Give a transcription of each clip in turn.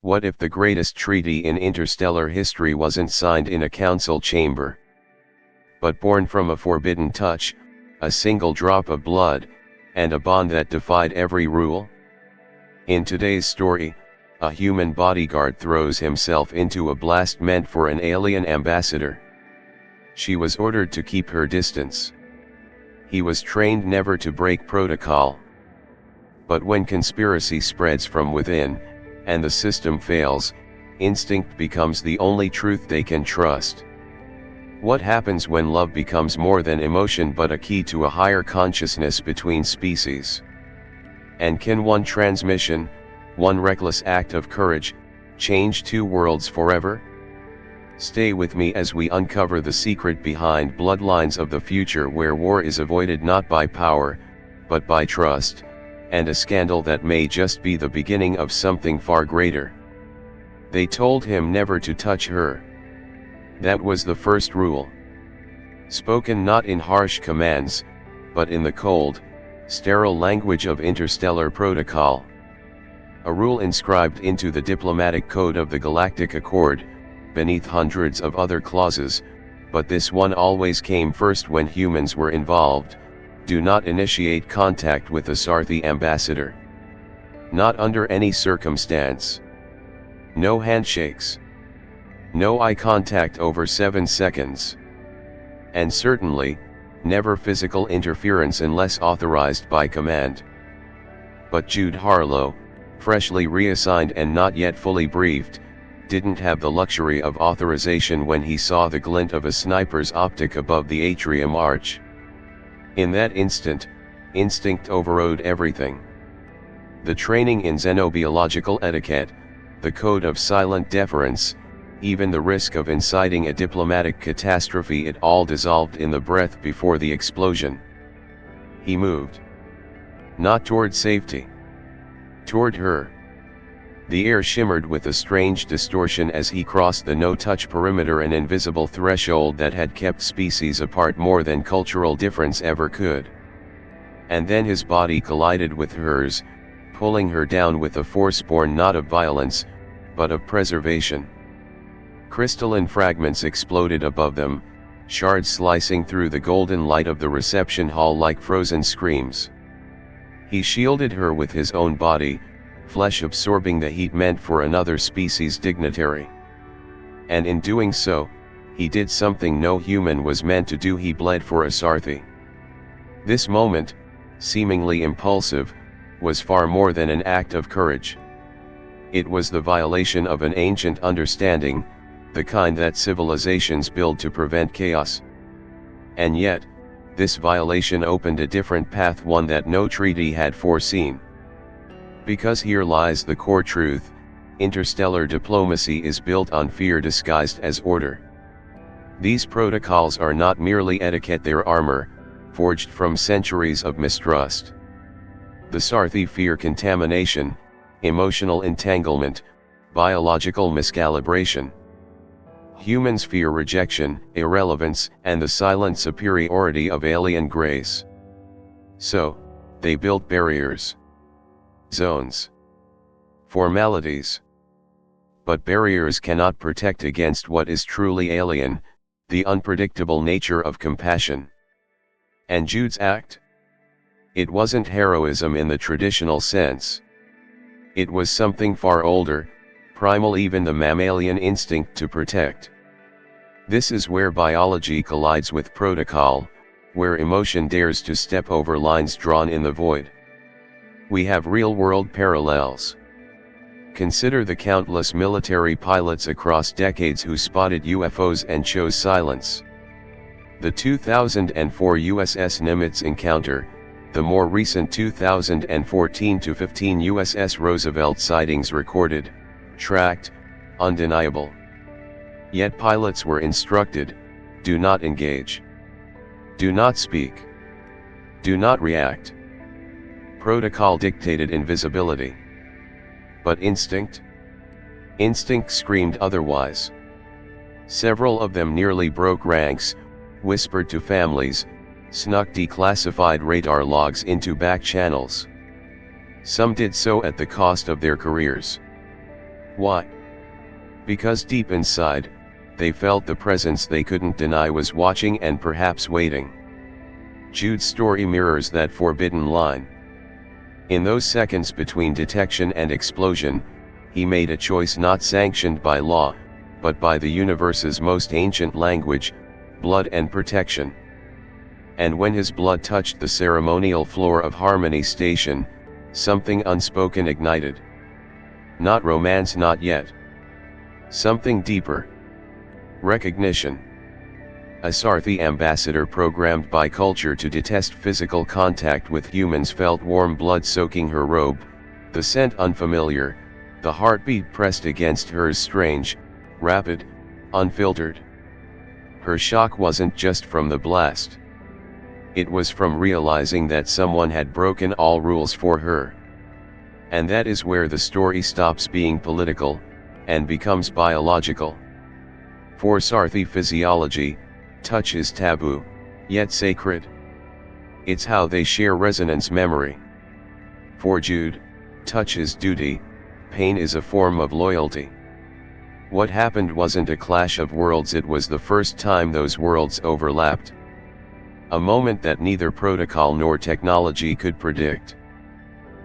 What if the greatest treaty in interstellar history wasn't signed in a council chamber, but born from a forbidden touch, a single drop of blood, and a bond that defied every rule? In today's story, a human bodyguard throws himself into a blast meant for an alien ambassador. She was ordered to keep her distance. He was trained never to break protocol. But when conspiracy spreads from within, and the system fails, instinct becomes the only truth they can trust. What happens when love becomes more than emotion but a key to a higher consciousness between species? And can one transmission, one reckless act of courage, change two worlds forever? Stay with me as we uncover the secret behind Bloodlines of the future, where war is avoided not by power, but by trust, and a scandal that may just be the beginning of something far greater. They told him never to touch her. That was the first rule. Spoken not in harsh commands, but in the cold, sterile language of interstellar protocol. A rule inscribed into the diplomatic code of the Galactic Accord, beneath hundreds of other clauses, but this one always came first when humans were involved: do not initiate contact with the Sarthi ambassador. Not under any circumstance. No handshakes. No eye contact over 7 seconds. And certainly, never physical interference unless authorized by command. But Jude Harlo, freshly reassigned and not yet fully briefed, didn't have the luxury of authorization when he saw the glint of a sniper's optic above the atrium arch. In that instant, instinct overrode everything. The training in xenobiological etiquette, the code of silent deference, even the risk of inciting a diplomatic catastrophe, it all dissolved in the breath before the explosion. He moved. Not toward safety. Toward her. The air shimmered with a strange distortion as he crossed the no-touch perimeter, an invisible threshold that had kept species apart more than cultural difference ever could. And then his body collided with hers, pulling her down with a force born not of violence, but of preservation. Crystalline fragments exploded above them, shards slicing through the golden light of the reception hall like frozen screams. He shielded her with his own body, flesh absorbing the heat meant for another species dignitary. And in doing so, he did something no human was meant to do: he bled for a Sarthi. This moment, seemingly impulsive, was far more than an act of courage. It was the violation of an ancient understanding, the kind that civilizations build to prevent chaos. And yet, this violation opened a different path, one that no treaty had foreseen. Because here lies the core truth: interstellar diplomacy is built on fear disguised as order. These protocols are not merely etiquette, they're armor, forged from centuries of mistrust. The Sarthi fear contamination, emotional entanglement, biological miscalibration. Humans fear rejection, irrelevance, and the silent superiority of alien grace. So, they built barriers. Zones. Formalities. But barriers cannot protect against what is truly alien, the unpredictable nature of compassion. And Jude's act? It wasn't heroism in the traditional sense. It was something far older, primal, even the mammalian instinct to protect. This is where biology collides with protocol, where emotion dares to step over lines drawn in the void. We have real-world parallels. Consider the countless military pilots across decades who spotted UFOs and chose silence. The 2004 USS Nimitz encounter, the more recent 2014-15 USS Roosevelt sightings recorded, tracked, undeniable. Yet pilots were instructed: do not engage. Do not speak. Do not react. Protocol dictated invisibility. But instinct? Instinct screamed otherwise. Several of them nearly broke ranks, whispered to families, snuck declassified radar logs into back channels. Some did so at the cost of their careers. Why? Because deep inside, they felt the presence they couldn't deny was watching and perhaps waiting. Jude's story mirrors that forbidden line. In those seconds between detection and explosion, he made a choice not sanctioned by law, but by the universe's most ancient language, blood and protection. And when his blood touched the ceremonial floor of Harmony Station, something unspoken ignited. Not romance, not yet. Something deeper. Recognition. A Sarthi ambassador programmed by culture to detest physical contact with humans felt warm blood soaking her robe, the scent unfamiliar, the heartbeat pressed against hers strange, rapid, unfiltered. Her shock wasn't just from the blast. It was from realizing that someone had broken all rules for her. And that is where the story stops being political, and becomes biological. For Sarthi physiology, touch is taboo, yet sacred. It's how they share resonance memory. For Jude, touch is duty, pain is a form of loyalty. What happened wasn't a clash of worlds, it was the first time those worlds overlapped. A moment that neither protocol nor technology could predict.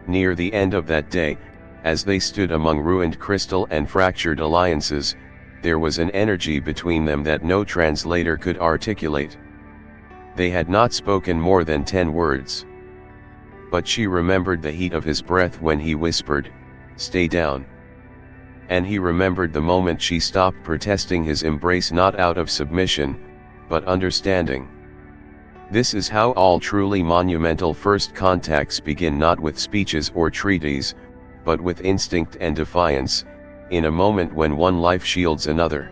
Near the end of that day, as they stood among ruined crystal and fractured alliances, there was an energy between them that no translator could articulate. They had not spoken more than 10 words. But she remembered the heat of his breath when he whispered, "Stay down." And he remembered the moment she stopped protesting his embrace, not out of submission, but understanding. This is how all truly monumental first contacts begin, not with speeches or treaties, but with instinct and defiance, in a moment when one life shields another.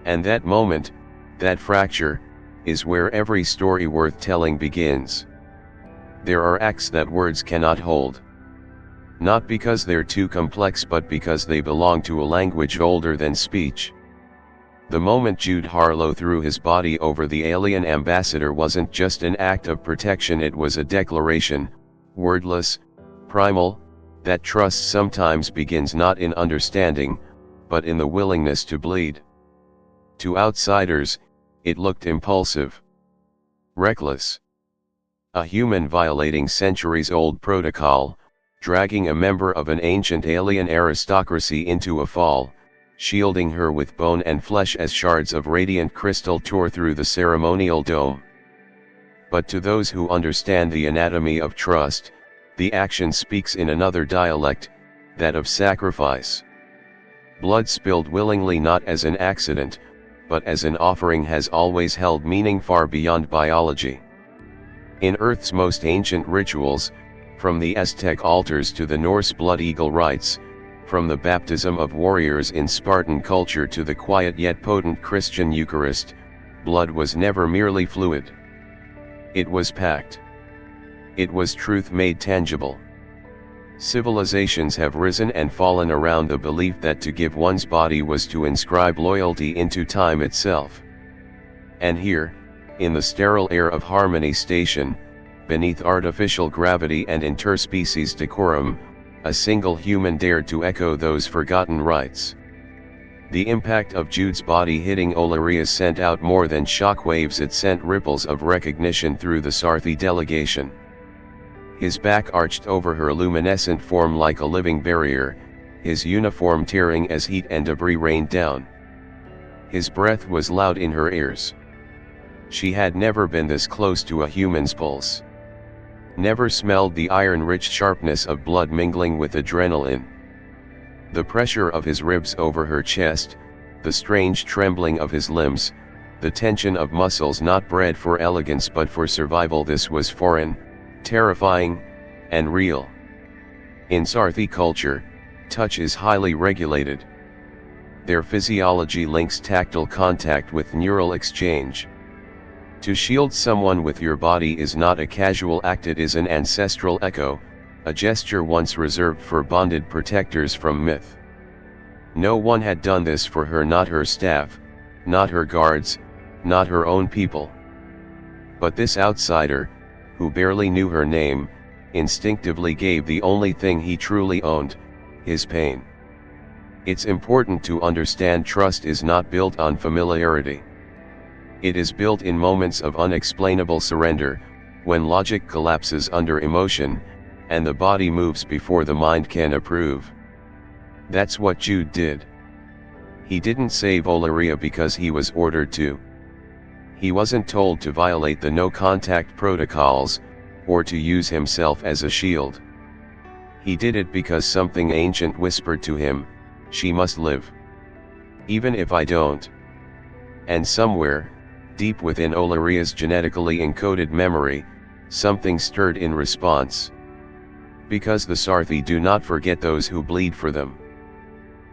And that moment, that fracture, is where every story worth telling begins. There are acts that words cannot hold. Not because they're too complex, but because they belong to a language older than speech. The moment Jude Harlo threw his body over the alien ambassador wasn't just an act of protection, it was a declaration, wordless, primal, that trust sometimes begins not in understanding, but in the willingness to bleed. To outsiders, it looked impulsive. Reckless. A human violating centuries-old protocol, dragging a member of an ancient alien aristocracy into a fall, shielding her with bone and flesh as shards of radiant crystal tore through the ceremonial dome. But to those who understand the anatomy of trust, the action speaks in another dialect, that of sacrifice. Blood spilled willingly, not as an accident, but as an offering, has always held meaning far beyond biology. In Earth's most ancient rituals, from the Aztec altars to the Norse blood eagle rites, from the baptism of warriors in Spartan culture to the quiet yet potent Christian Eucharist, blood was never merely fluid. It was pact. It was truth made tangible. Civilizations have risen and fallen around the belief that to give one's body was to inscribe loyalty into time itself. And here, in the sterile air of Harmony Station, beneath artificial gravity and interspecies decorum, a single human dared to echo those forgotten rites. The impact of Jude's body hitting Olyria sent out more than shockwaves, it sent ripples of recognition through the Sarthi delegation. His back arched over her luminescent form like a living barrier, his uniform tearing as heat and debris rained down. His breath was loud in her ears. She had never been this close to a human's pulse. Never smelled the iron-rich sharpness of blood mingling with adrenaline. The pressure of his ribs over her chest, the strange trembling of his limbs, the tension of muscles not bred for elegance but for survival, this was foreign, terrifying, and real. In Sarthi culture, touch is highly regulated. Their physiology links tactile contact with neural exchange. To shield someone with your body is not a casual act, it is an ancestral echo, a gesture once reserved for bonded protectors from myth. No one had done this for her, not her staff, not her guards, not her own people. But this outsider, who barely knew her name, instinctively gave the only thing he truly owned, his pain. It's important to understand trust is not built on familiarity. It is built in moments of unexplainable surrender, when logic collapses under emotion, and the body moves before the mind can approve. That's what Jude did. He didn't save Olyria because he was ordered to. He wasn't told to violate the no-contact protocols, or to use himself as a shield. He did it because something ancient whispered to him, "She must live. Even if I don't." And somewhere, deep within Olyria's genetically encoded memory, something stirred in response. Because the Sarthi do not forget those who bleed for them.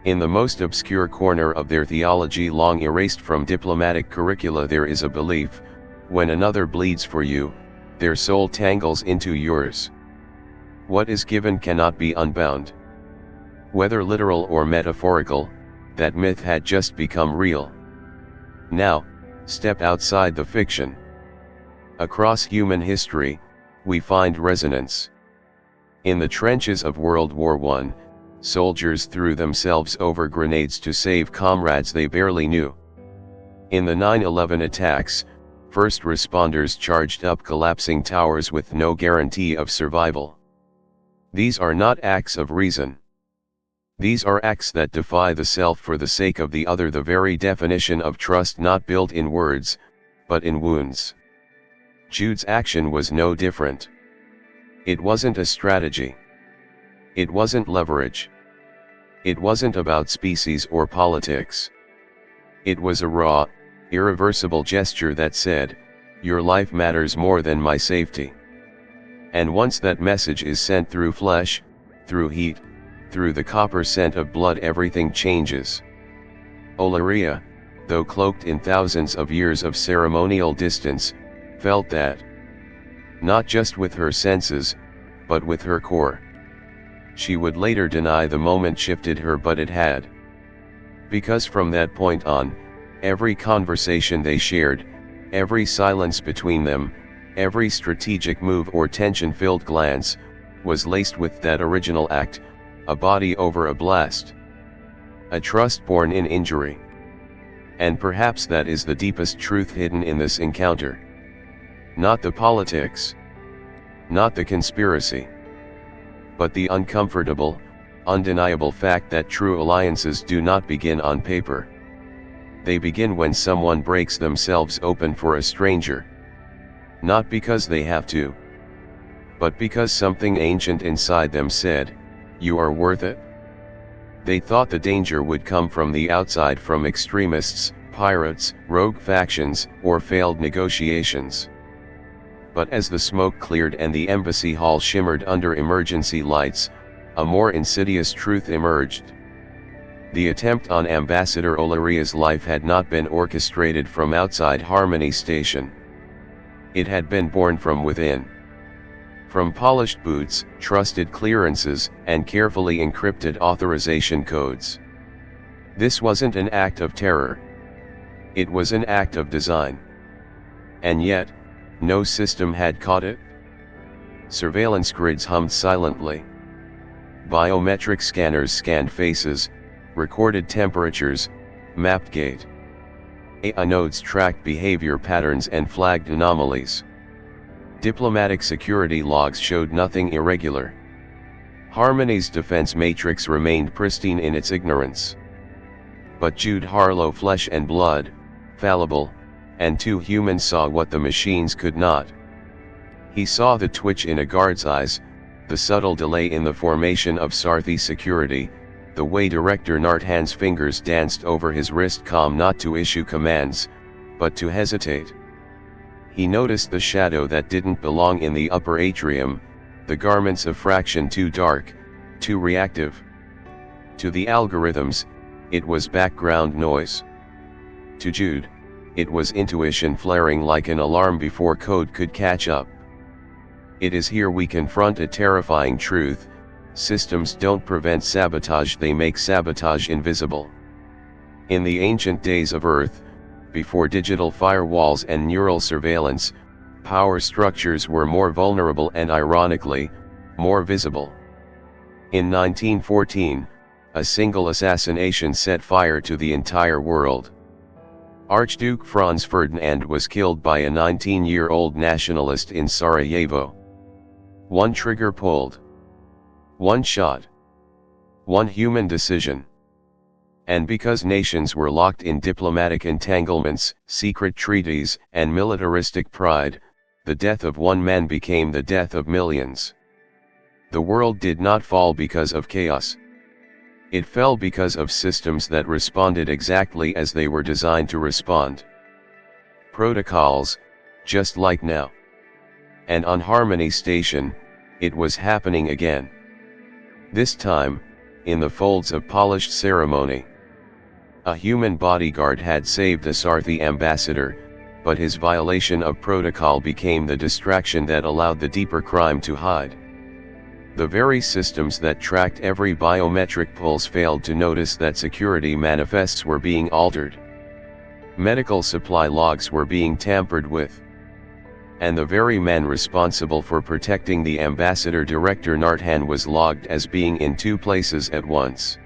In the most obscure corner of their theology, long erased from diplomatic curricula, there is a belief: when another bleeds for you, their soul tangles into yours. What is given cannot be unbound. Whether literal or metaphorical, that myth had just become real. Now, step outside the fiction. Across human history, we find resonance. In the trenches of World War I, soldiers threw themselves over grenades to save comrades they barely knew. In the 9/11 attacks, first responders charged up collapsing towers with no guarantee of survival. These are not acts of reason. These are acts that defy the self for the sake of the other, the very definition of trust not built in words, but in wounds. Jude's action was no different. It wasn't a strategy. It wasn't leverage. It wasn't about species or politics. It was a raw, irreversible gesture that said, "Your life matters more than my safety." And once that message is sent through flesh, through heat, through the copper scent of blood, everything changes. Olyria, though cloaked in thousands of years of ceremonial distance, felt that. Not just with her senses, but with her core. She would later deny the moment shifted her, but it had. Because from that point on, every conversation they shared, every silence between them, every strategic move or tension-filled glance, was laced with that original act: a body over a blast. A trust born in injury. And perhaps that is the deepest truth hidden in this encounter. Not the politics. Not the conspiracy. But the uncomfortable, undeniable fact that true alliances do not begin on paper. They begin when someone breaks themselves open for a stranger. Not because they have to, but because something ancient inside them said, "You are worth it." They thought the danger would come from the outside, from extremists, pirates, rogue factions, or failed negotiations. But as the smoke cleared and the embassy hall shimmered under emergency lights, a more insidious truth emerged. The attempt on Ambassador Olyria's life had not been orchestrated from outside Harmony Station. It had been born from within. From polished boots, trusted clearances, and carefully encrypted authorization codes. This wasn't an act of terror. It was an act of design. And yet, no system had caught it. Surveillance grids hummed silently. Biometric scanners scanned faces, recorded temperatures, mapped gait. AI nodes tracked behavior patterns and flagged anomalies. Diplomatic security logs showed nothing irregular. Harmony's defense matrix remained pristine in its ignorance. But Jude Harlo, flesh and blood, fallible, and too human, saw what the machines could not. He saw the twitch in a guard's eyes, the subtle delay in the formation of Sarthi security, the way Director Narthan's fingers danced over his wrist, calm not to issue commands, but to hesitate. He noticed the shadow that didn't belong in the upper atrium, the garments of fraction too dark, too reactive. To the algorithms, it was background noise. To Jude, it was intuition flaring like an alarm before code could catch up. It is here we confront a terrifying truth: systems don't prevent sabotage, they make sabotage invisible. In the ancient days of Earth, before digital firewalls and neural surveillance, power structures were more vulnerable and, ironically, more visible. In 1914, a single assassination set fire to the entire world. Archduke Franz Ferdinand was killed by a 19-year-old nationalist in Sarajevo. One trigger pulled. One shot. One human decision. And because nations were locked in diplomatic entanglements, secret treaties, and militaristic pride, the death of one man became the death of millions. The world did not fall because of chaos. It fell because of systems that responded exactly as they were designed to respond. Protocols, just like now. And on Harmony Station, it was happening again. This time, in the folds of polished ceremony. A human bodyguard had saved a Sarthi ambassador, but his violation of protocol became the distraction that allowed the deeper crime to hide. The very systems that tracked every biometric pulse failed to notice that security manifests were being altered. Medical supply logs were being tampered with. And the very man responsible for protecting the ambassador, Director Narthan, was logged as being in two places at once.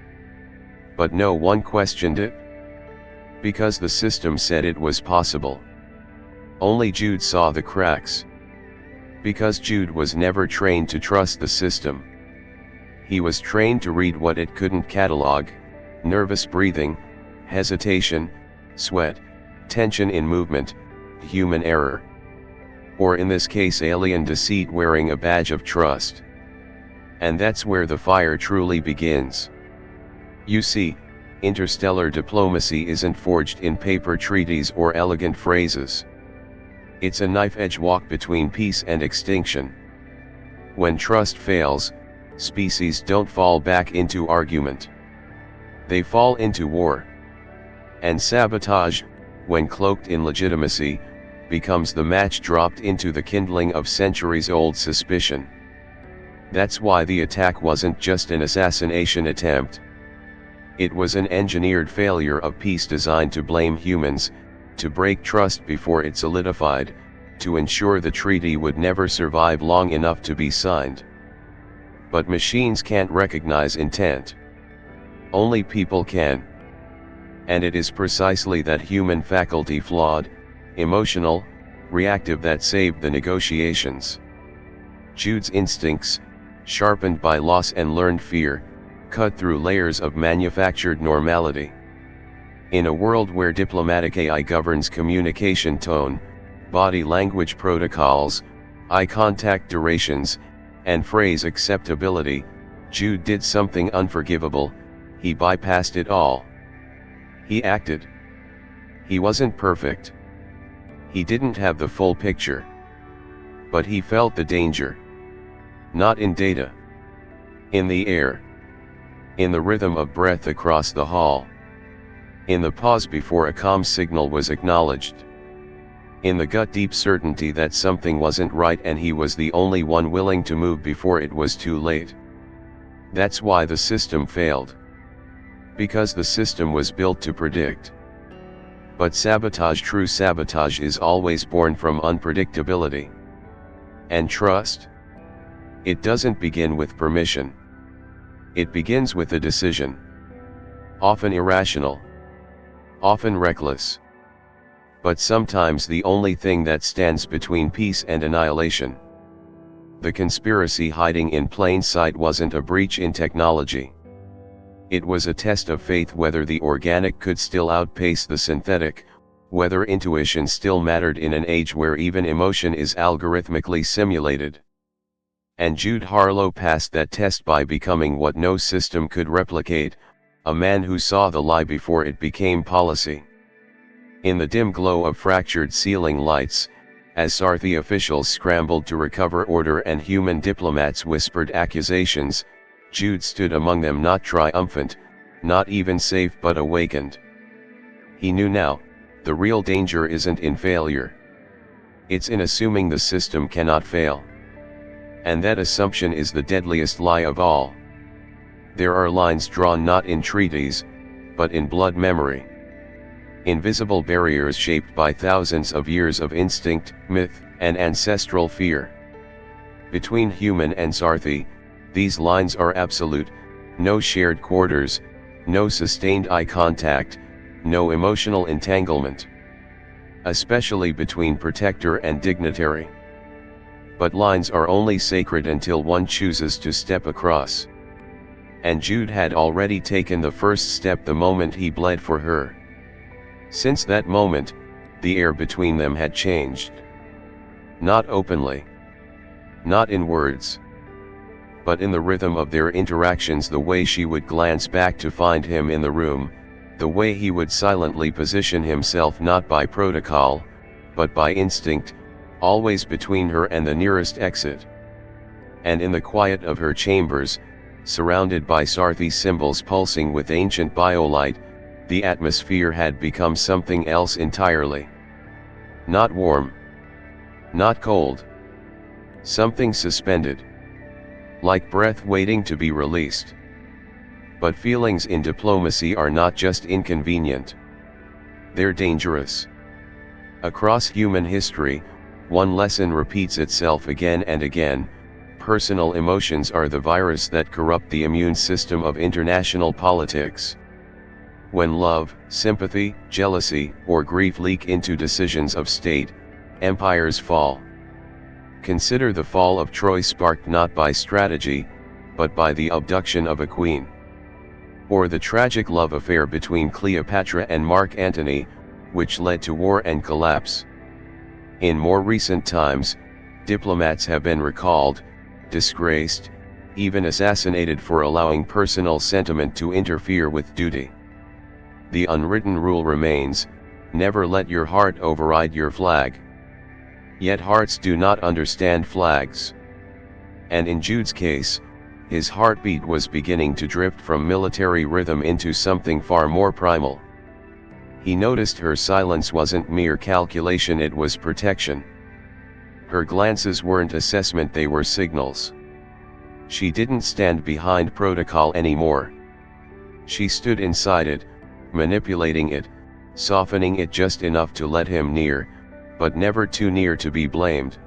But no one questioned it. Because the system said it was possible. Only Jude saw the cracks. Because Jude was never trained to trust the system. He was trained to read what it couldn't catalog: nervous breathing, hesitation, sweat, tension in movement, human error. Or in this case, alien deceit wearing a badge of trust. And that's where the fire truly begins. You see, interstellar diplomacy isn't forged in paper treaties or elegant phrases. It's a knife-edge walk between peace and extinction. When trust fails, species don't fall back into argument. They fall into war. And sabotage, when cloaked in legitimacy, becomes the match dropped into the kindling of centuries-old suspicion. That's why the attack wasn't just an assassination attempt. It was an engineered failure of peace designed to blame humans, to break trust before it solidified, to ensure the treaty would never survive long enough to be signed. But machines can't recognize intent. Only people can. And it is precisely that human faculty, flawed, emotional, reactive, that saved the negotiations. Jude's instincts, sharpened by loss and learned fear, cut through layers of manufactured normality. In a world where diplomatic AI governs communication tone, body language protocols, eye contact durations, and phrase acceptability, Jude did something unforgivable. He bypassed it all. He acted. He wasn't perfect. He didn't have the full picture. But he felt the danger. Not in data. In the air. In the rhythm of breath across the hall. In the pause before a comm signal was acknowledged. In the gut-deep certainty that something wasn't right and he was the only one willing to move before it was too late. That's why the system failed. Because the system was built to predict. But sabotage, true sabotage, is always born from unpredictability. And trust? It doesn't begin with permission. It begins with a decision. Often irrational. Often reckless. But sometimes the only thing that stands between peace and annihilation. The conspiracy hiding in plain sight wasn't a breach in technology. It was a test of faith, whether the organic could still outpace the synthetic, whether intuition still mattered in an age where even emotion is algorithmically simulated. And Jude Harlo passed that test by becoming what no system could replicate, a man who saw the lie before it became policy. In the dim glow of fractured ceiling lights, as Sarthi officials scrambled to recover order and human diplomats whispered accusations, Jude stood among them, not triumphant, not even safe, but awakened. He knew now, the real danger isn't in failure. It's in assuming the system cannot fail. And that assumption is the deadliest lie of all. There are lines drawn not in treaties, but in blood memory. Invisible barriers shaped by thousands of years of instinct, myth, and ancestral fear. Between human and Sarthi, these lines are absolute: no shared quarters, no sustained eye contact, no emotional entanglement. Especially between protector and dignitary. But lines are only sacred until one chooses to step across. And Jude had already taken the first step the moment he bled for her. Since that moment, the air between them had changed. Not openly. Not in words. But in the rhythm of their interactions, the way she would glance back to find him in the room, the way he would silently position himself not by protocol, but by instinct, always between her and the nearest exit. And in the quiet of her chambers, surrounded by Sarthi symbols pulsing with ancient biolight, the atmosphere had become something else entirely. Not warm. Not cold. Something suspended. Like breath waiting to be released. But feelings in diplomacy are not just inconvenient. They're dangerous. Across human history, one lesson repeats itself again and again: personal emotions are the virus that corrupt the immune system of international politics. When love, sympathy, jealousy, or grief leak into decisions of state, empires fall. Consider the fall of Troy, sparked not by strategy, but by the abduction of a queen. Or the tragic love affair between Cleopatra and Mark Antony, which led to war and collapse. In more recent times, diplomats have been recalled, disgraced, even assassinated for allowing personal sentiment to interfere with duty. The unwritten rule remains: never let your heart override your flag. Yet hearts do not understand flags. And in Jude's case, his heartbeat was beginning to drift from military rhythm into something far more primal. He noticed her silence wasn't mere calculation, it was protection. Her glances weren't assessment, they were signals. She didn't stand behind protocol anymore. She stood inside it, manipulating it, softening it just enough to let him near, but never too near to be blamed.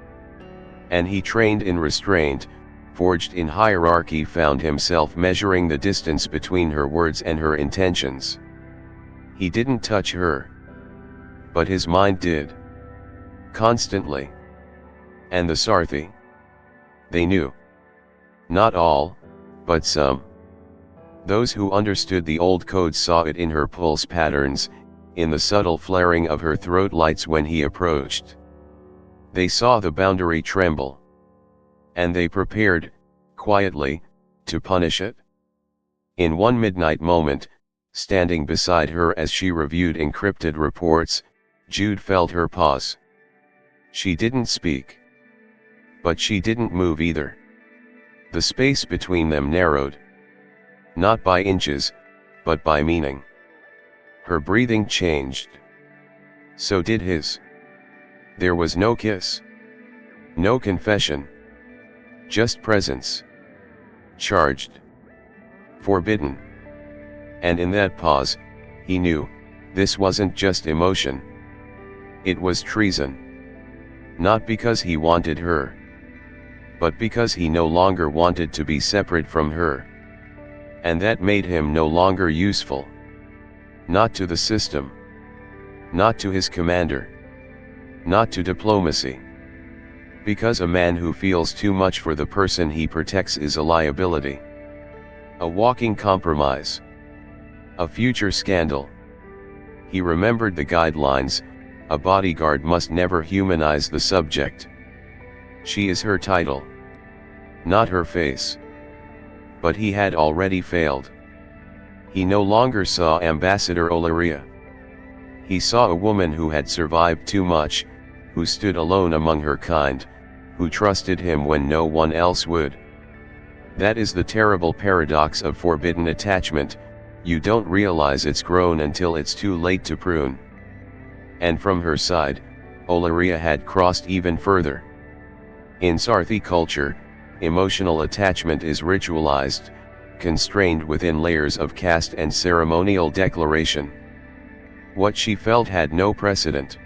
And he, trained in restraint, forged in hierarchy, found himself measuring the distance between her words and her intentions. He didn't touch her. But his mind did. Constantly. And the Sarthi? They knew. Not all, but some. Those who understood the old codes saw it in her pulse patterns, in the subtle flaring of her throat lights when he approached. They saw the boundary tremble. And they prepared, quietly, to punish it. In one midnight moment, standing beside her as she reviewed encrypted reports, Jude felt her pause. She didn't speak. But she didn't move either. The space between them narrowed. Not by inches, but by meaning. Her breathing changed. So did his. There was no kiss. No confession. Just presence. Charged. Forbidden. And in that pause, he knew, this wasn't just emotion. It was treason. Not because he wanted her, but because he no longer wanted to be separate from her. And that made him no longer useful. Not to the system. Not to his commander. Not to diplomacy. Because a man who feels too much for the person he protects is a liability. A walking compromise. A future scandal. He remembered the guidelines: a bodyguard must never humanize the subject. She is her title. Not her face. But he had already failed. He no longer saw Ambassador Olyria. He saw a woman who had survived too much, who stood alone among her kind, who trusted him when no one else would. That is the terrible paradox of forbidden attachment: you don't realize it's grown until it's too late to prune. And from her side, Olyria had crossed even further. In Sarthi culture, emotional attachment is ritualized, constrained within layers of caste and ceremonial declaration. What she felt had no precedent.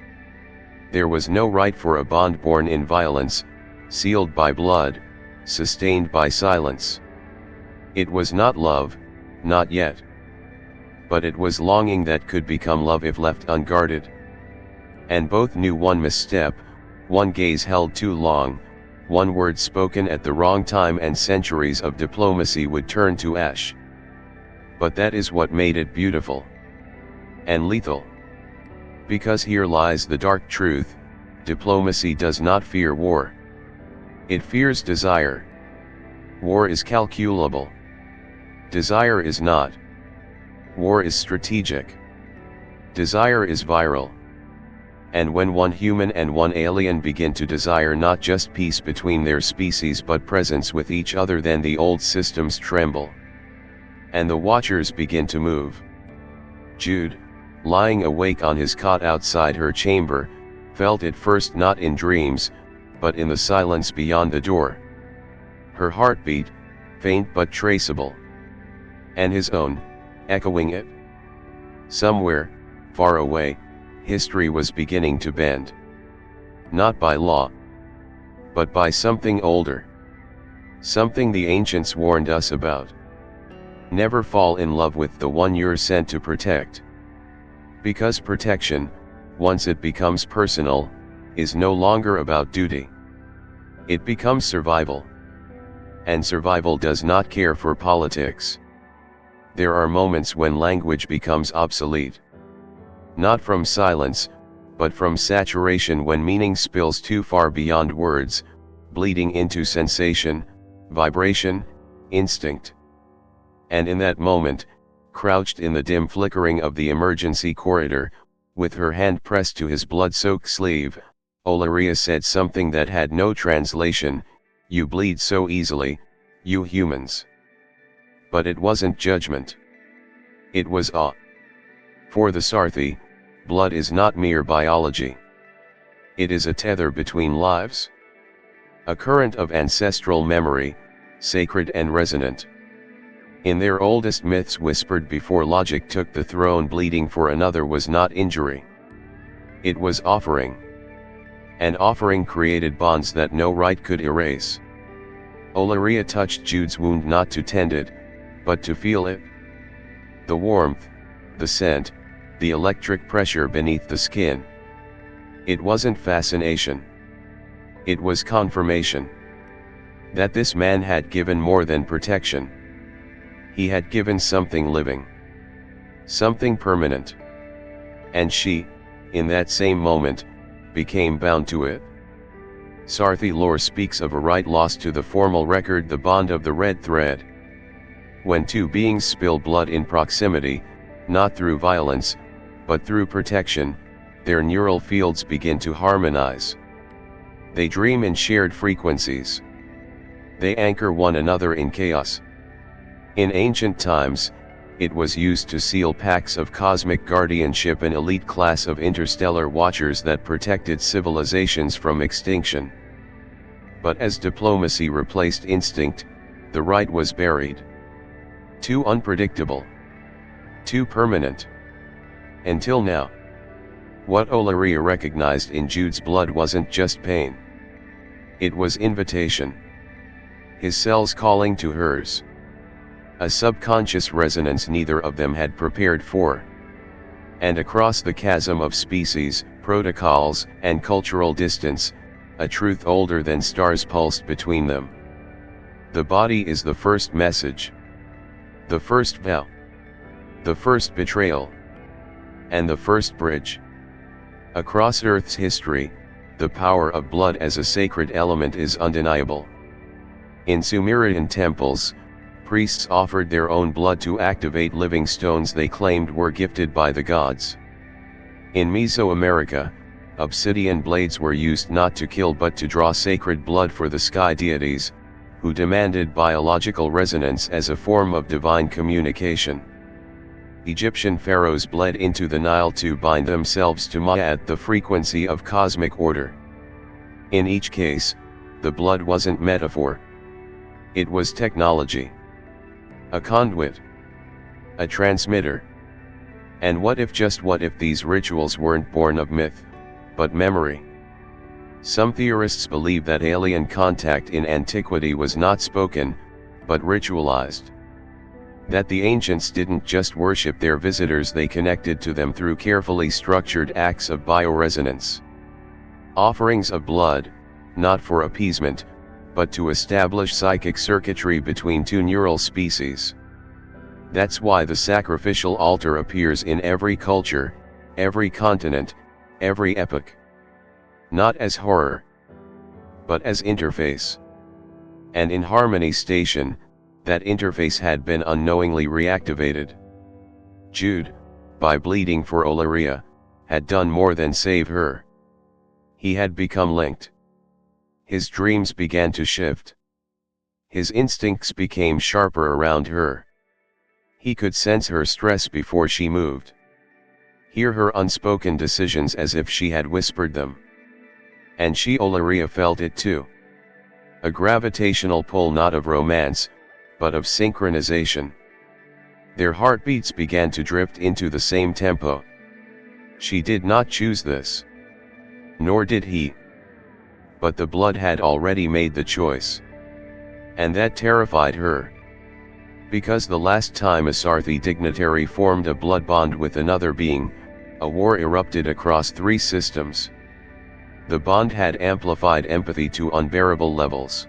There was no right for a bond born in violence, sealed by blood, sustained by silence. It was not love, not yet. but it was longing that could become love if left unguarded. And both knew one misstep, one gaze held too long, one word spoken at the wrong time, and centuries of diplomacy would turn to ash. But that is what made it beautiful. And lethal. Because here lies the dark truth: diplomacy does not fear war. It fears desire. War is calculable. Desire is not. War is strategic. Desire is viral. And when one human and one alien begin to desire not just peace between their species but presence with each other, then the old systems tremble. And the watchers begin to move. Jude, lying awake on his cot outside her chamber, felt it first not in dreams, but in the silence beyond the door. Her heartbeat, faint but traceable. And his own, echoing it. Somewhere, far away, history was beginning to bend. Not by law, but by something older. Something the ancients warned us about. Never fall in love with the one you're sent to protect. Because protection, once it becomes personal, is no longer about duty. It becomes survival. And survival does not care for politics. There are moments when language becomes obsolete. Not from silence, but from saturation, when meaning spills too far beyond words, bleeding into sensation, vibration, instinct. And in that moment, crouched in the dim flickering of the emergency corridor, with her hand pressed to his blood-soaked sleeve, Olyria said something that had no translation: "You bleed so easily, you humans." But it wasn't judgment. It was awe. For the Sarthi, blood is not mere biology. It is a tether between lives. A current of ancestral memory, sacred and resonant. In their oldest myths whispered before logic took the throne, bleeding for another was not injury. It was offering. And offering created bonds that no rite could erase. Olyria touched Jude's wound not to tend it, but to feel it. The warmth, the scent, the electric pressure beneath the skin. It wasn't fascination. It was confirmation. That this man had given more than protection. He had given something living. Something permanent. And she, in that same moment, became bound to it. Sarthi lore speaks of a right lost to the formal record, the bond of the red thread. When two beings spill blood in proximity, not through violence, but through protection, their neural fields begin to harmonize. They dream in shared frequencies. They anchor one another in chaos. In ancient times, it was used to seal pacts of cosmic guardianship, an elite class of interstellar watchers that protected civilizations from extinction. But as diplomacy replaced instinct, the right was buried. Too unpredictable. Too permanent. Until now. What Olyria recognized in Jude's blood wasn't just pain. It was invitation. His cells calling to hers. A subconscious resonance neither of them had prepared for. And across the chasm of species, protocols, and cultural distance, a truth older than stars pulsed between them. The body is the first message. The first vow. The first betrayal. And the first bridge. Across Earth's history, the power of blood as a sacred element is undeniable. In Sumerian temples, priests offered their own blood to activate living stones they claimed were gifted by the gods. In Mesoamerica, obsidian blades were used not to kill but to draw sacred blood for the sky deities, who demanded biological resonance as a form of divine communication. Egyptian pharaohs bled into the Nile to bind themselves to Ma'at, the frequency of cosmic order. In each case, the blood wasn't metaphor. It was technology. A conduit. A transmitter. And what if, just what if, these rituals weren't born of myth, but memory? Some theorists believe that alien contact in antiquity was not spoken, but ritualized. That the ancients didn't just worship their visitors, they connected to them through carefully structured acts of bioresonance. Offerings of blood, not for appeasement, but to establish psychic circuitry between two neural species. That's why the sacrificial altar appears in every culture, every continent, every epoch. Not as horror, but as interface. And in Harmony Station, that interface had been unknowingly reactivated. Jude, by bleeding for Olyria, had done more than save her. He had become linked. His dreams began to shift. His instincts became sharper around her. He could sense her stress before she moved. Hear her unspoken decisions as if she had whispered them. And she, Olyria, felt it too. A gravitational pull, not of romance, but of synchronization. Their heartbeats began to drift into the same tempo. She did not choose this. Nor did he. But the blood had already made the choice. And that terrified her. Because the last time a Sarthi dignitary formed a blood bond with another being, a war erupted across 3 systems. The bond had amplified empathy to unbearable levels.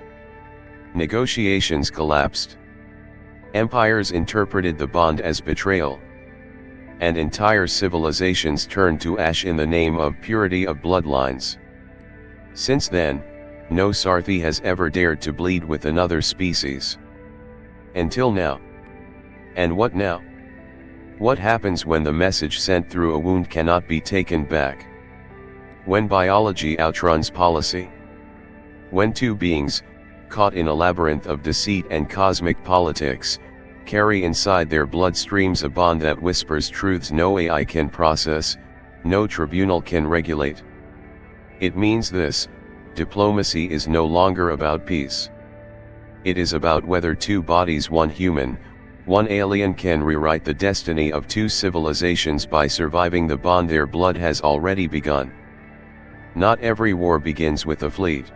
Negotiations collapsed. Empires interpreted the bond as betrayal. And entire civilizations turned to ash in the name of purity of bloodlines. Since then, no Sarthi has ever dared to bleed with another species. Until now. And what now? What happens when the message sent through a wound cannot be taken back? When biology outruns policy? When 2 beings, caught in a labyrinth of deceit and cosmic politics, carry inside their bloodstreams a bond that whispers truths no AI can process, no tribunal can regulate. It means this: diplomacy is no longer about peace. It is about whether 2 bodies, 1 human, 1 alien, can rewrite the destiny of 2 civilizations by surviving the bond their blood has already begun. Not every war begins with a fleet.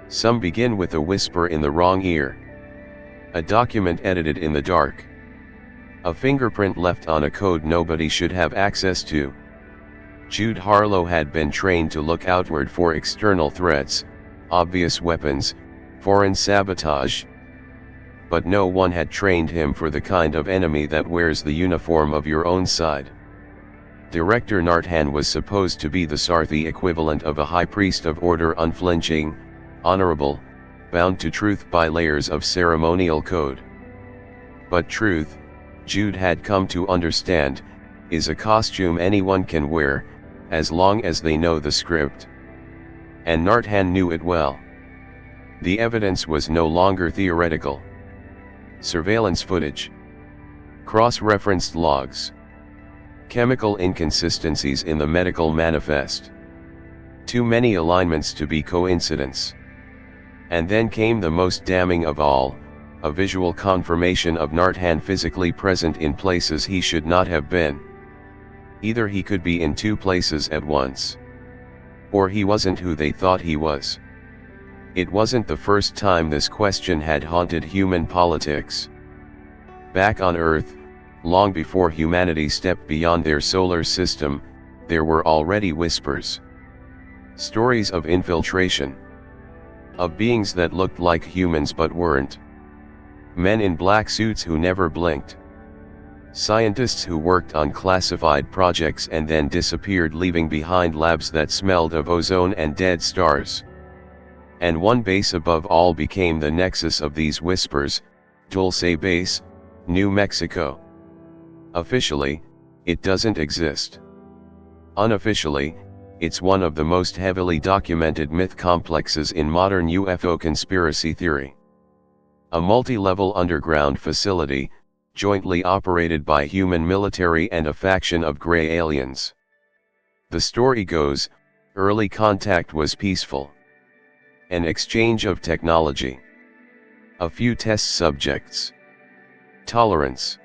Some begin with a whisper in the wrong ear. A document edited in the dark. A fingerprint left on a code nobody should have access to. Jude Harlo had been trained to look outward for external threats, obvious weapons, foreign sabotage. But no one had trained him for the kind of enemy that wears the uniform of your own side. Director Nartan was supposed to be the Sarthi equivalent of a high priest of order, unflinching, honorable, bound to truth by layers of ceremonial code. But truth, Jude had come to understand, is a costume anyone can wear, as long as they know the script. And Nartan knew it well. The evidence was no longer theoretical. Surveillance footage. Cross-referenced logs. Chemical inconsistencies in the medical manifest. Too many alignments to be coincidence. And then came the most damning of all, a visual confirmation of Nartan physically present in places he should not have been. Either he could be in 2 places at once. Or he wasn't who they thought he was. It wasn't the first time this question had haunted human politics. Back on Earth, long before humanity stepped beyond their solar system, there were already whispers. Stories of infiltration. Of beings that looked like humans but weren't. Men in black suits who never blinked. Scientists who worked on classified projects and then disappeared, leaving behind labs that smelled of ozone and dead stars. And one base above all became the nexus of these whispers, Dulce Base, New Mexico. Officially, it doesn't exist. Unofficially, it's one of the most heavily documented myth complexes in modern UFO conspiracy theory. A multi-level underground facility, jointly operated by human military and a faction of gray aliens. The story goes, early contact was peaceful. An exchange of technology. A few test subjects. Tolerance.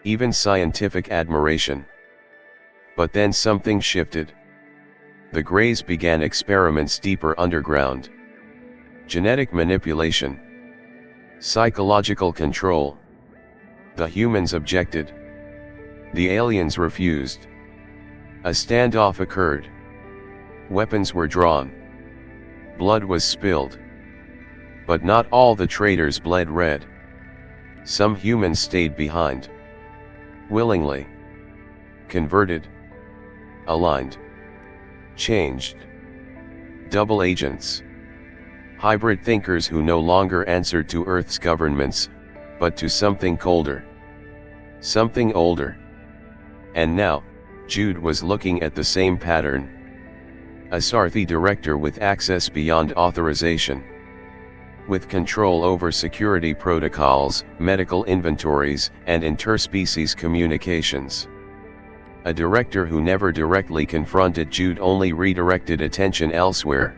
Even scientific admiration. But then something shifted. The Greys began experiments deeper underground. Genetic manipulation. Psychological control. The humans objected. The aliens refused. A standoff occurred. Weapons were drawn. Blood was spilled. But not all the traitors bled red. Some humans stayed behind. Willingly. Converted. Aligned. Changed. Double agents. Hybrid thinkers who no longer answered to Earth's governments, but to something colder. Something older. And now, Jude was looking at the same pattern. A Sarthi director with access beyond authorization. With control over security protocols, medical inventories, and interspecies communications. A director who never directly confronted Jude, only redirected attention elsewhere.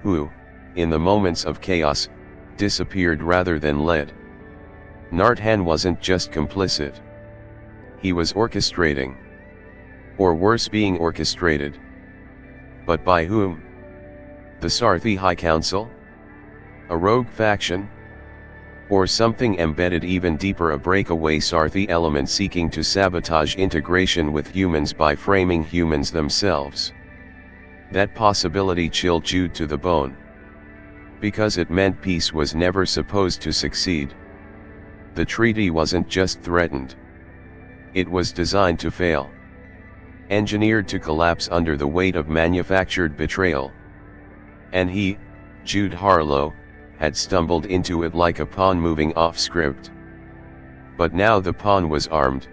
Who, in the moments of chaos, disappeared rather than led. Nartan wasn't just complicit. He was orchestrating. Or worse, being orchestrated. But by whom? The Sarthi High Council? A rogue faction? Or something embedded even deeper, a breakaway Sarthi element seeking to sabotage integration with humans by framing humans themselves? That possibility chilled Jude to the bone. Because it meant peace was never supposed to succeed. The treaty wasn't just threatened. It was designed to fail. Engineered to collapse under the weight of manufactured betrayal. And he, Jude Harlo, had stumbled into it like a pawn moving off script. But now the pawn was armed.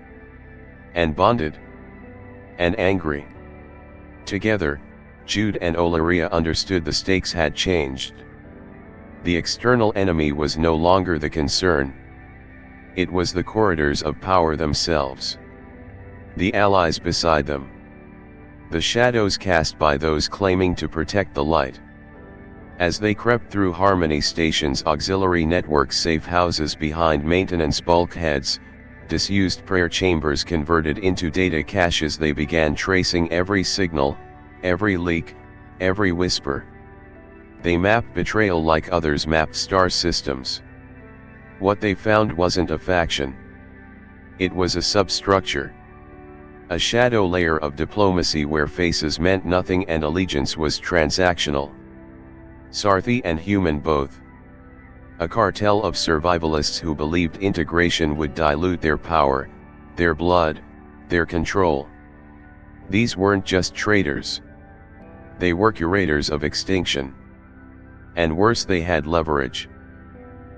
And bonded. And angry. Together, Jude and Olyria understood the stakes had changed. The external enemy was no longer the concern. It was the corridors of power themselves. The allies beside them. The shadows cast by those claiming to protect the light. As they crept through Harmony Station's auxiliary networks, safe houses behind maintenance bulkheads, disused prayer chambers converted into data caches, they began tracing every signal, every leak, every whisper. They mapped betrayal like others mapped star systems. What they found wasn't a faction. It was a substructure. A shadow layer of diplomacy where faces meant nothing and allegiance was transactional. Sarthi and human both. A cartel of survivalists who believed integration would dilute their power, their blood, their control. These weren't just traitors. They were curators of extinction. And worse, they had leverage.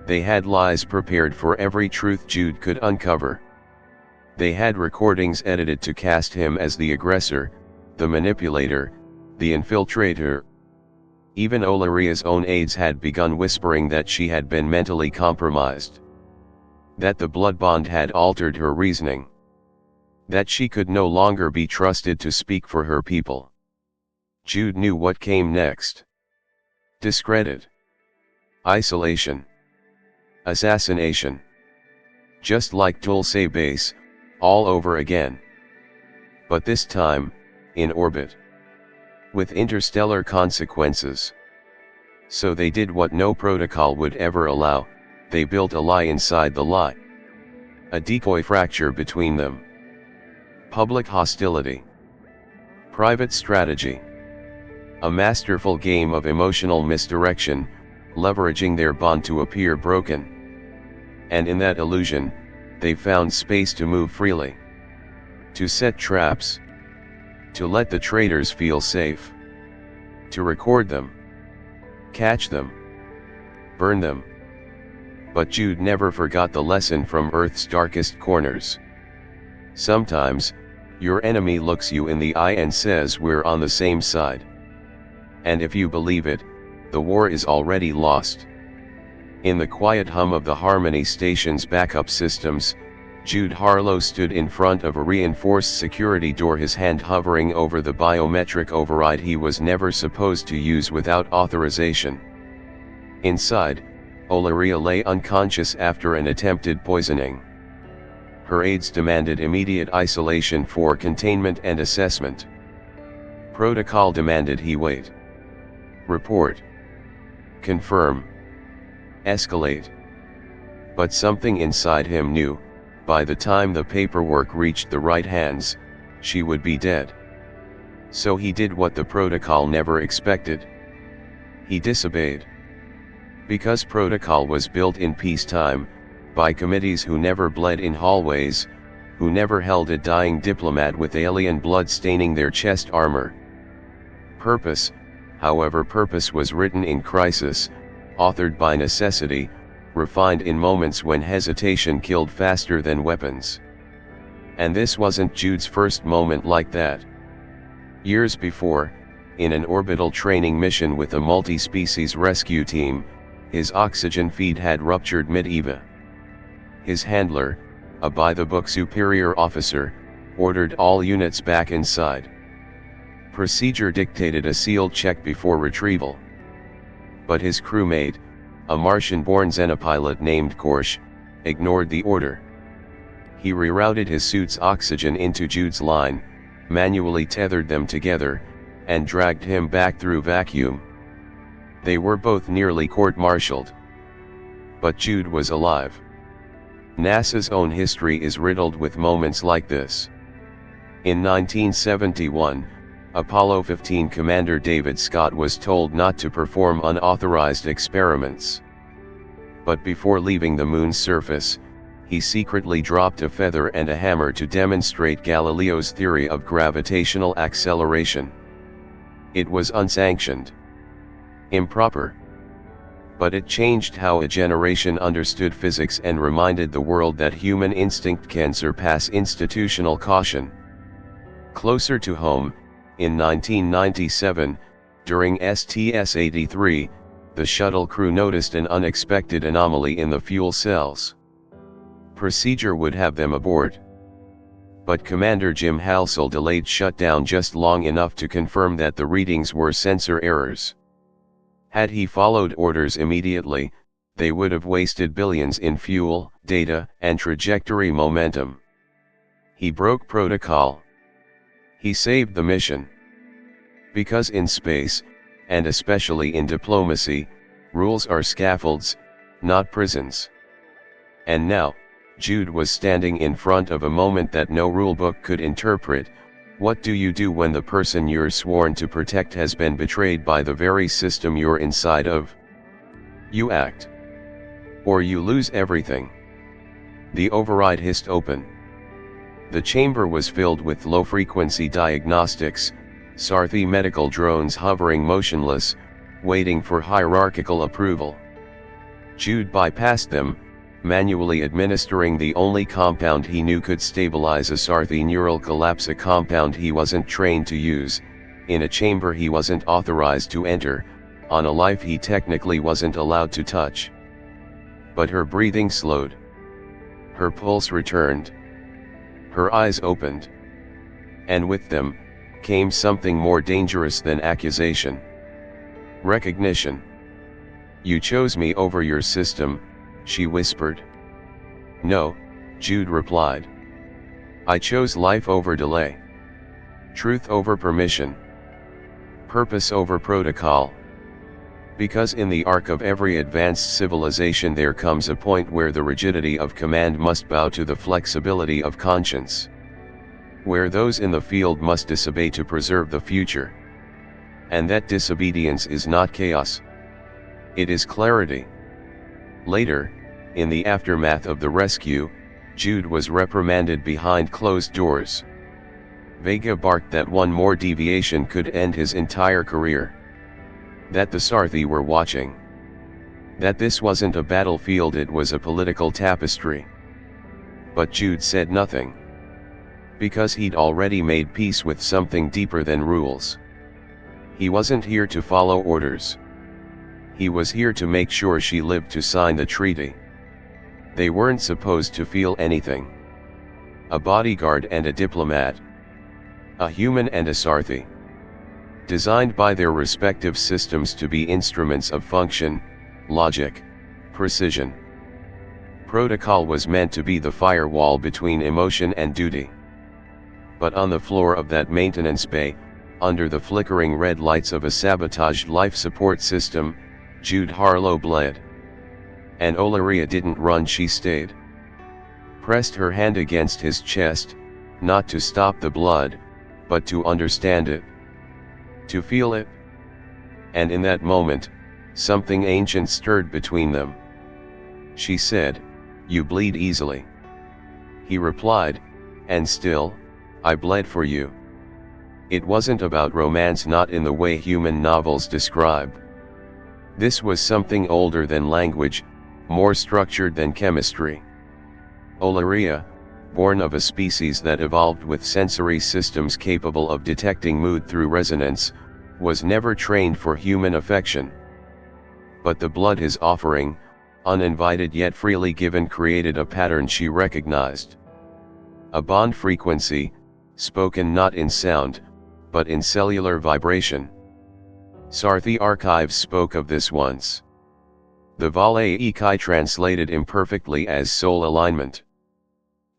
They had lies prepared for every truth Jude could uncover. They had recordings edited to cast him as the aggressor, the manipulator, the infiltrator. Even Olyria's own aides had begun whispering that she had been mentally compromised. That the blood bond had altered her reasoning. That she could no longer be trusted to speak for her people. Jude knew what came next. Discredit. Isolation. Assassination. Just like Tulsa Base, all over again. But this time, in orbit. With interstellar consequences. So they did what no protocol would ever allow, they built a lie inside the lie. A decoy fracture between them. Public hostility. Private strategy. A masterful game of emotional misdirection, leveraging their bond to appear broken. And in that illusion, they found space to move freely. To set traps. To let the traitors feel safe. To record them. Catch them. Burn them. But Jude never forgot the lesson from Earth's darkest corners. Sometimes, your enemy looks you in the eye and says, "We're on the same side." And if you believe it, the war is already lost. In the quiet hum of the Harmony Station's backup systems, Jude Harlo stood in front of a reinforced security door, his hand hovering over the biometric override he was never supposed to use without authorization. Inside, Olyria lay unconscious after an attempted poisoning. Her aides demanded immediate isolation for containment and assessment. Protocol demanded he wait. Report. Confirm. Escalate. But something inside him knew, by the time the paperwork reached the right hands, she would be dead. So he did what the protocol never expected. He disobeyed. Because protocol was built in peacetime, by committees who never bled in hallways, who never held a dying diplomat with alien blood staining their chest armor. Purpose, however, purpose was written in crisis, authored by necessity, refined in moments when hesitation killed faster than weapons. And this wasn't Jude's first moment like that. Years before, in an orbital training mission with a multi-species rescue team, his oxygen feed had ruptured mid-EVA. His handler, a by-the-book superior officer, ordered all units back inside. Procedure dictated a sealed check before retrieval. But his crewmate, a Martian-born xenopilot named Korsh, ignored the order. He rerouted his suit's oxygen into Jude's line, manually tethered them together, and dragged him back through vacuum. They were both nearly court-martialed. But Jude was alive. NASA's own history is riddled with moments like this. In 1971, Apollo 15 Commander David Scott was told not to perform unauthorized experiments. But before leaving the moon's surface, he secretly dropped a feather and a hammer to demonstrate Galileo's theory of gravitational acceleration. It was unsanctioned. Improper. But it changed how a generation understood physics and reminded the world that human instinct can surpass institutional caution. Closer to home, in 1997, during STS-83, the shuttle crew noticed an unexpected anomaly in the fuel cells. Procedure would have them aboard. But Commander Jim Halsell delayed shutdown just long enough to confirm that the readings were sensor errors. Had he followed orders immediately, they would have wasted billions in fuel, data, and trajectory momentum. He broke protocol. He saved the mission. Because in space, and especially in diplomacy, rules are scaffolds, not prisons. And now, Jude was standing in front of a moment that no rulebook could interpret. What do you do when the person you're sworn to protect has been betrayed by the very system you're inside of? You act. Or you lose everything. The override hissed open. The chamber was filled with low-frequency diagnostics, Sarthi medical drones hovering motionless, waiting for hierarchical approval. Jude bypassed them, manually administering the only compound he knew could stabilize a Sarthi neural collapse, a compound he wasn't trained to use, in a chamber he wasn't authorized to enter, on a life he technically wasn't allowed to touch. But her breathing slowed. Her pulse returned. Her eyes opened. And with them, came something more dangerous than accusation. Recognition. You chose me over your system, she whispered. No, Jude replied. I chose life over delay. Truth over permission. Purpose over protocol. Because in the arc of every advanced civilization there comes a point where the rigidity of command must bow to the flexibility of conscience. Where those in the field must disobey to preserve the future. And that disobedience is not chaos. It is clarity. Later, in the aftermath of the rescue, Jude was reprimanded behind closed doors. Vega barked that one more deviation could end his entire career. That the Sarthi were watching. That this wasn't a battlefield, it was a political tapestry. But Jude said nothing. Because he'd already made peace with something deeper than rules. He wasn't here to follow orders. He was here to make sure she lived to sign the treaty. They weren't supposed to feel anything. A bodyguard and a diplomat. A human and a Sarthi. Designed by their respective systems to be instruments of function, logic, precision. Protocol was meant to be the firewall between emotion and duty. But on the floor of that maintenance bay, under the flickering red lights of a sabotaged life support system, Jude Harlo bled. And Olyria didn't run, she stayed. pressed her hand against his chest, not to stop the blood, but to understand it. To feel it. And in that moment, something ancient stirred between them. She said, "You bleed easily." He replied, "And still, I bled for you." It wasn't about romance, not in the way human novels describe. This was something older than language, more structured than chemistry. Olyria, born of a species that evolved with sensory systems capable of detecting mood through resonance, was never trained for human affection. But the blood his offering, uninvited yet freely given, created a pattern she recognized. A bond frequency, spoken not in sound, but in cellular vibration. Sarthi archives spoke of this once. The Valais Ikai translated imperfectly as soul alignment.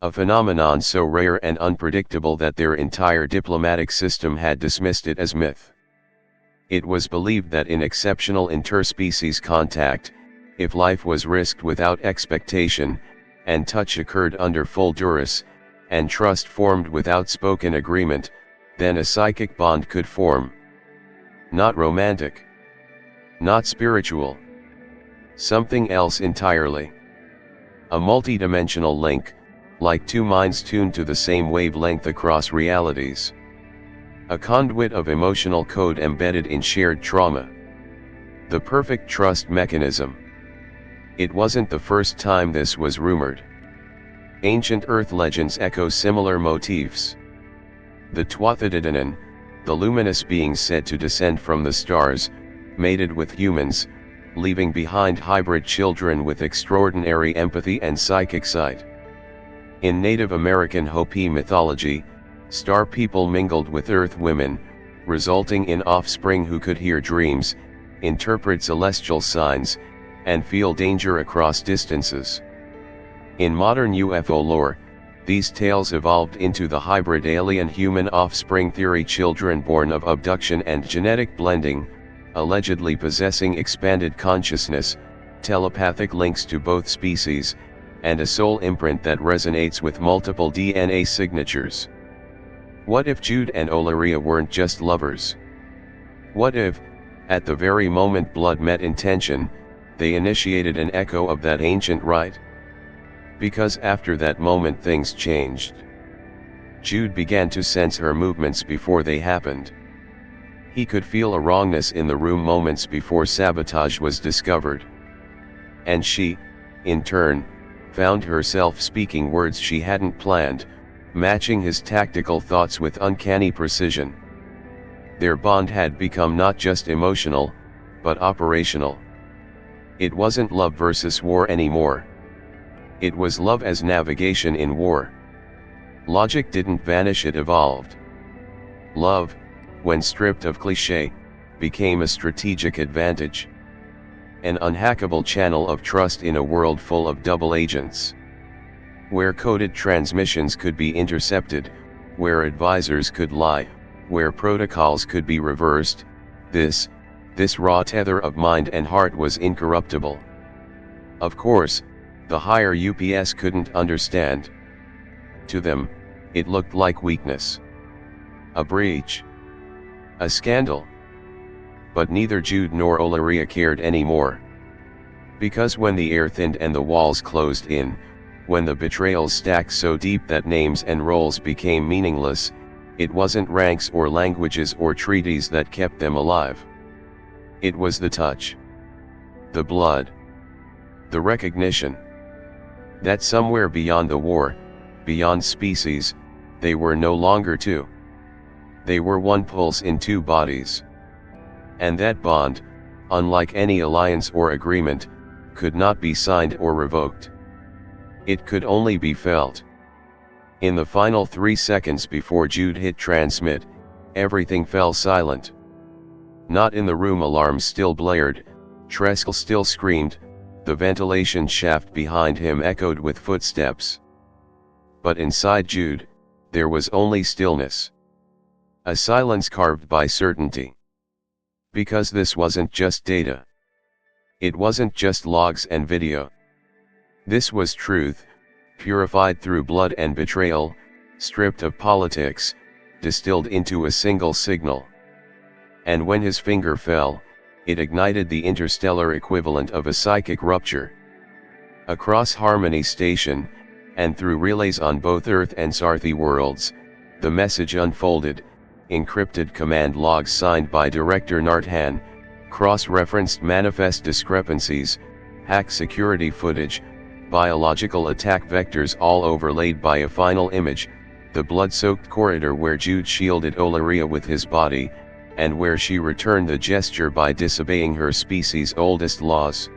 A phenomenon so rare and unpredictable that their entire diplomatic system had dismissed it as myth. It was believed that in exceptional interspecies contact, if life was risked without expectation, and touch occurred under full duress, and trust formed without spoken agreement, then a psychic bond could form. Not romantic. Not spiritual. Something else entirely. A multidimensional link, like two minds tuned to the same wavelength across realities. A conduit of emotional code embedded in shared trauma. The perfect trust mechanism. It wasn't the first time this was rumored. Ancient Earth legends echo similar motifs. The Tuathadidinin, the luminous beings said to descend from the stars, mated with humans, leaving behind hybrid children with extraordinary empathy and psychic sight. In Native American Hopi mythology, star people mingled with earth women, resulting in offspring who could hear dreams, interpret celestial signs, and feel danger across distances. In modern UFO lore, these tales evolved into the hybrid alien-human offspring theory, children born of abduction and genetic blending, allegedly possessing expanded consciousness, telepathic links to both species, and a soul imprint that resonates with multiple DNA signatures. What if Jude and Olyria weren't just lovers? What if, at the very moment blood met intention, they initiated an echo of that ancient rite? Because after that moment things changed. Jude began to sense her movements before they happened. He could feel a wrongness in the room moments before sabotage was discovered. And she, in turn, found herself speaking words she hadn't planned, matching his tactical thoughts with uncanny precision. Their bond had become not just emotional, but operational. It wasn't love versus war anymore. It was love as navigation in war. Logic didn't vanish, it evolved. Love, when stripped of cliché, became a strategic advantage. An unhackable channel of trust in a world full of double agents. Where coded transmissions could be intercepted, where advisors could lie, where protocols could be reversed, this raw tether of mind and heart was incorruptible. Of course, the higher UPS couldn't understand. To them, it looked like weakness. A breach. A scandal. But neither Jude nor Olyria cared anymore. Because when the air thinned and the walls closed in, when the betrayals stacked so deep that names and roles became meaningless, it wasn't ranks or languages or treaties that kept them alive. It was the touch. The blood. The recognition. That somewhere beyond the war, beyond species, they were no longer two. They were one pulse in two bodies. And that bond, unlike any alliance or agreement, could not be signed or revoked. It could only be felt. In the final 3 seconds before Jude hit transmit, everything fell silent. Not in the room, alarms still blared, Trestle still screamed, the ventilation shaft behind him echoed with footsteps. But inside Jude, there was only stillness. A silence carved by certainty. Because this wasn't just data. It wasn't just logs and video. This was truth, purified through blood and betrayal, stripped of politics, distilled into a single signal. And when his finger fell, it ignited the interstellar equivalent of a psychic rupture. Across Harmony Station, and through relays on both Earth and Sarthi worlds, the message unfolded, encrypted command logs signed by Director Narthan, cross-referenced manifest discrepancies, hacked security footage, biological attack vectors all overlaid by a final image, the blood-soaked corridor where Jude shielded Olyria with his body, and where she returned the gesture by disobeying her species' oldest laws.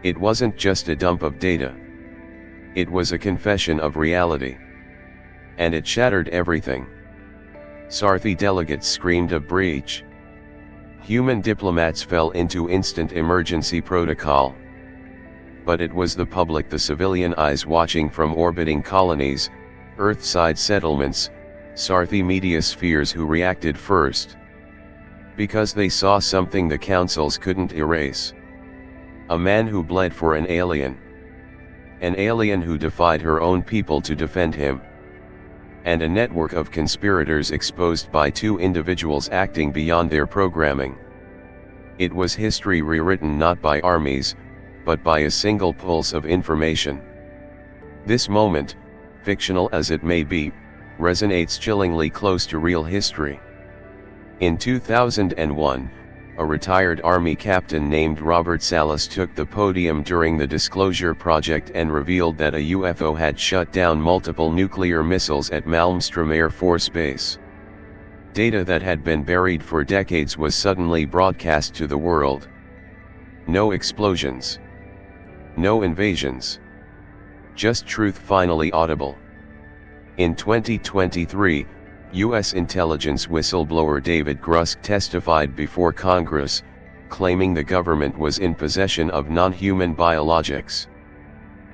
It wasn't just a dump of data. It was a confession of reality. And it shattered everything. Sarthi delegates screamed of breach. Human diplomats fell into instant emergency protocol. But it was the public, the civilian eyes watching from orbiting colonies, Earthside settlements, Sarthi media spheres who reacted first. Because they saw something the councils couldn't erase. A man who bled for an alien. An alien who defied her own people to defend him. And a network of conspirators exposed by two individuals acting beyond their programming. It was history rewritten not by armies, but by a single pulse of information. This moment, fictional as it may be, resonates chillingly close to real history. In 2001, a retired Army captain named Robert Salas took the podium during the Disclosure Project and revealed that a UFO had shut down multiple nuclear missiles at Malmstrom Air Force Base. Data that had been buried for decades was suddenly broadcast to the world. No explosions. No invasions. Just truth finally audible. In 2023, U.S. intelligence whistleblower David Grusk testified before Congress, claiming the government was in possession of non-human biologics.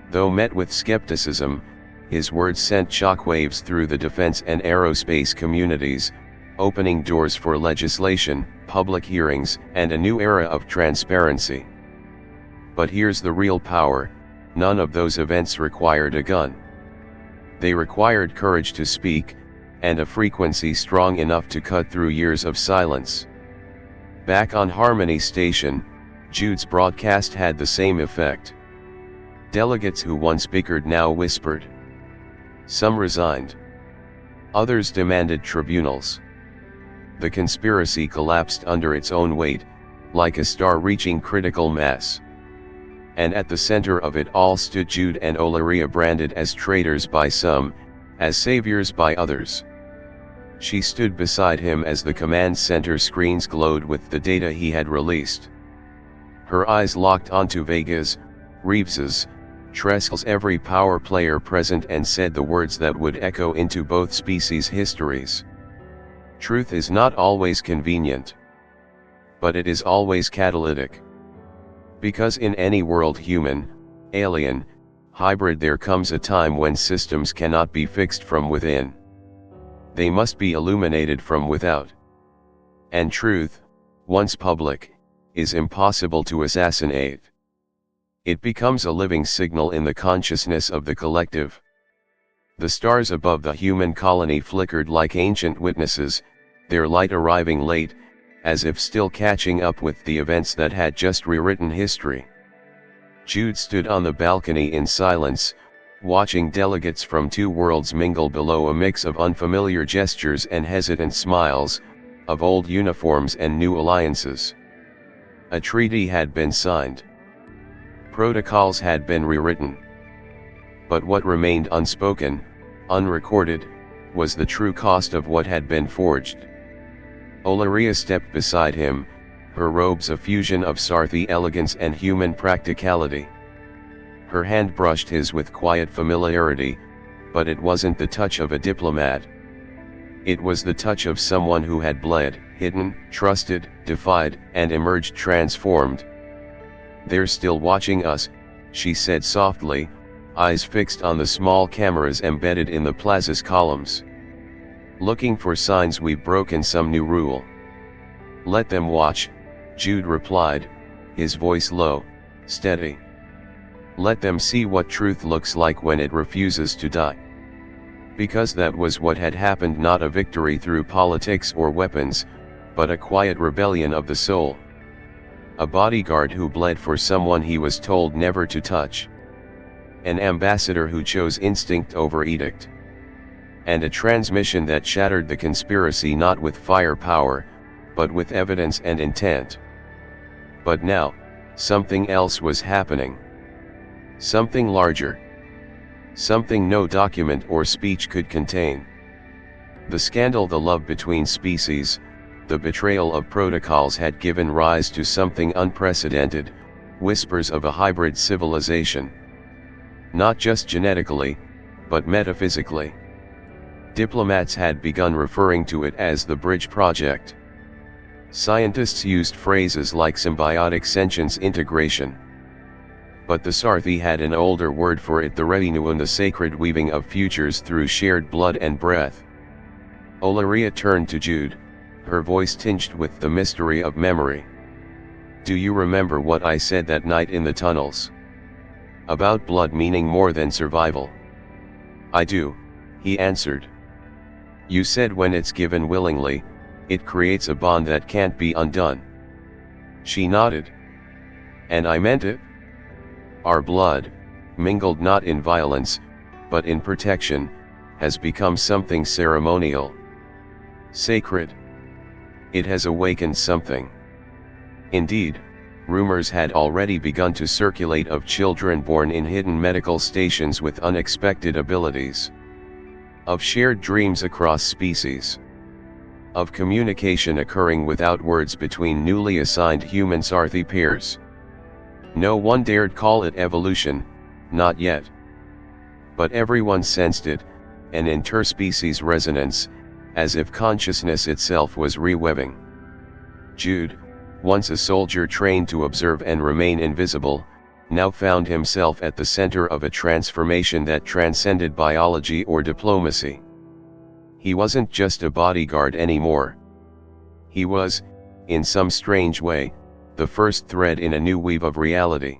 Though met with skepticism, his words sent shockwaves through the defense and aerospace communities, opening doors for legislation, public hearings, and a new era of transparency. But here's the real power: none of those events required a gun. They required courage to speak, and a frequency strong enough to cut through years of silence. Back on Harmony Station, Jude's broadcast had the same effect. Delegates who once bickered now whispered. Some resigned. Others demanded tribunals. The conspiracy collapsed under its own weight, like a star reaching critical mass. And at the center of it all stood Jude and Olyria, branded as traitors by some, as saviors by others. She stood beside him as the command center screens glowed with the data he had released. Her eyes locked onto Vega's, Reeves's, Treskel's, every power player present, and said the words that would echo into both species' histories. Truth is not always convenient. But it is always catalytic. Because in any world, human, alien, hybrid, there comes a time when systems cannot be fixed from within. They must be illuminated from without. And truth, once public, is impossible to assassinate. It becomes a living signal in the consciousness of the collective. The stars above the human colony flickered like ancient witnesses, their light arriving late, as if still catching up with the events that had just rewritten history. Jude stood on the balcony in silence, watching delegates from two worlds mingle below, a mix of unfamiliar gestures and hesitant smiles, of old uniforms and new alliances. A treaty had been signed. Protocols had been rewritten. But what remained unspoken, unrecorded, was the true cost of what had been forged. Olyria stepped beside him, her robes a fusion of Sarthi elegance and human practicality. Her hand brushed his with quiet familiarity, but it wasn't the touch of a diplomat. It was the touch of someone who had bled, hidden, trusted, defied, and emerged transformed. "They're still watching us," she said softly, eyes fixed on the small cameras embedded in the plaza's columns. "Looking for signs we've broken some new rule." "Let them watch," Jude replied, his voice low, steady. Let them see what truth looks like when it refuses to die. Because that was what had happened, not a victory through politics or weapons, but a quiet rebellion of the soul. A bodyguard who bled for someone he was told never to touch. An ambassador who chose instinct over edict. And a transmission that shattered the conspiracy not with firepower, but with evidence and intent. But now, something else was happening. Something larger. Something no document or speech could contain. The scandal, the love between species, the betrayal of protocols had given rise to something unprecedented, whispers of a hybrid civilization. Not just genetically, but metaphysically. Diplomats had begun referring to it as the Bridge Project. Scientists used phrases like symbiotic sentience integration. But the Sarthi had an older word for it, the Reimagined, the sacred weaving of futures through shared blood and breath. Olyria turned to Jude, her voice tinged with the mystery of memory. Do you remember what I said that night in the tunnels? About blood meaning more than survival. I do, he answered. You said when it's given willingly, it creates a bond that can't be undone. She nodded. And I meant it. Our blood, mingled not in violence, but in protection, has become something ceremonial. Sacred. It has awakened something. Indeed, rumors had already begun to circulate of children born in hidden medical stations with unexpected abilities. Of shared dreams across species. Of communication occurring without words between newly assigned human Sarthi pairs. No one dared call it evolution, not yet. But everyone sensed it, an interspecies resonance, as if consciousness itself was rewebbing. Jude, once a soldier trained to observe and remain invisible, now found himself at the center of a transformation that transcended biology or diplomacy. He wasn't just a bodyguard anymore. He was, in some strange way, the first thread in a new weave of reality.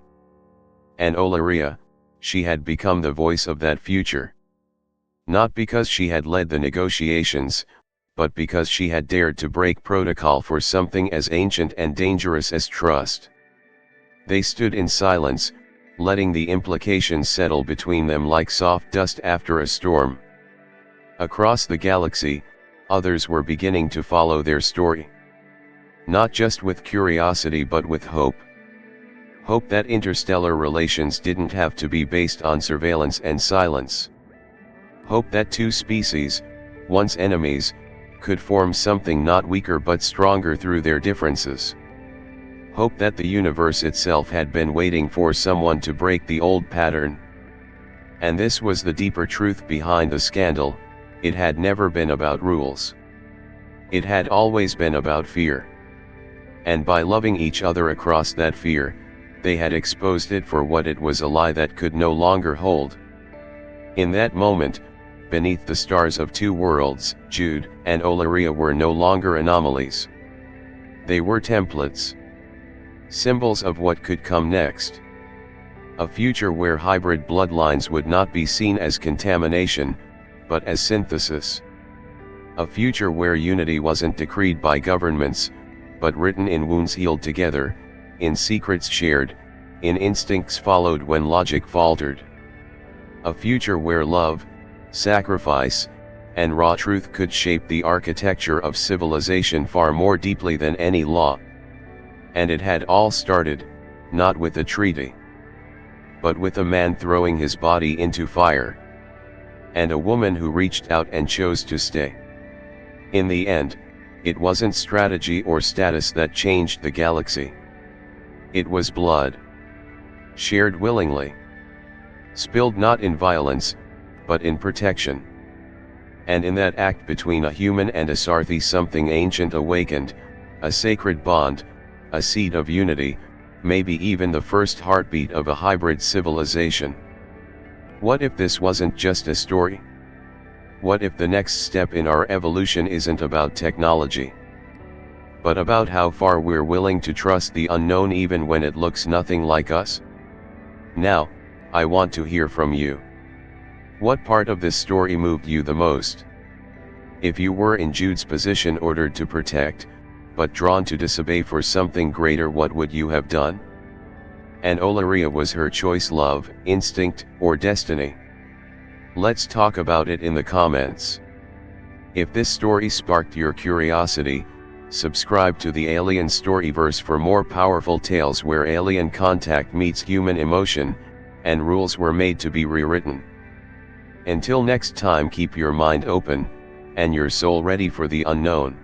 And Olyria, she had become the voice of that future. Not because she had led the negotiations, but because she had dared to break protocol for something as ancient and dangerous as trust. They stood in silence, letting the implications settle between them like soft dust after a storm. Across the galaxy, others were beginning to follow their story. Not just with curiosity but with hope. Hope that interstellar relations didn't have to be based on surveillance and silence. Hope that two species, once enemies, could form something not weaker but stronger through their differences. Hope that the universe itself had been waiting for someone to break the old pattern. And this was the deeper truth behind the scandal: it had never been about rules. It had always been about fear. And by loving each other across that fear, they had exposed it for what it was, a lie that could no longer hold. In that moment, beneath the stars of two worlds, Jude and Olyria were no longer anomalies. They were templates. Symbols of what could come next. A future where hybrid bloodlines would not be seen as contamination, but as synthesis. A future where unity wasn't decreed by governments, but written in wounds healed together, in secrets shared, in instincts followed when logic faltered. A future where love, sacrifice, and raw truth could shape the architecture of civilization far more deeply than any law. And it had all started, not with a treaty, but with a man throwing his body into fire. And a woman who reached out and chose to stay. In the end, it wasn't strategy or status that changed the galaxy. It was blood. Shared willingly. Spilled not in violence, but in protection. And in that act between a human and a Sarthi something ancient awakened, a sacred bond, a seed of unity, maybe even the first heartbeat of a hybrid civilization. What if this wasn't just a story? What if the next step in our evolution isn't about technology, but about how far we're willing to trust the unknown even when it looks nothing like us? Now, I want to hear from you. What part of this story moved you the most? If you were in Jude's position, ordered to protect, but drawn to disobey for something greater, what would you have done? And Olyria, was her choice love, instinct, or destiny? Let's talk about it in the comments. If this story sparked your curiosity, subscribe to the Alien Storyverse for more powerful tales where alien contact meets human emotion, and rules were made to be rewritten. Until next time, keep your mind open, and your soul ready for the unknown.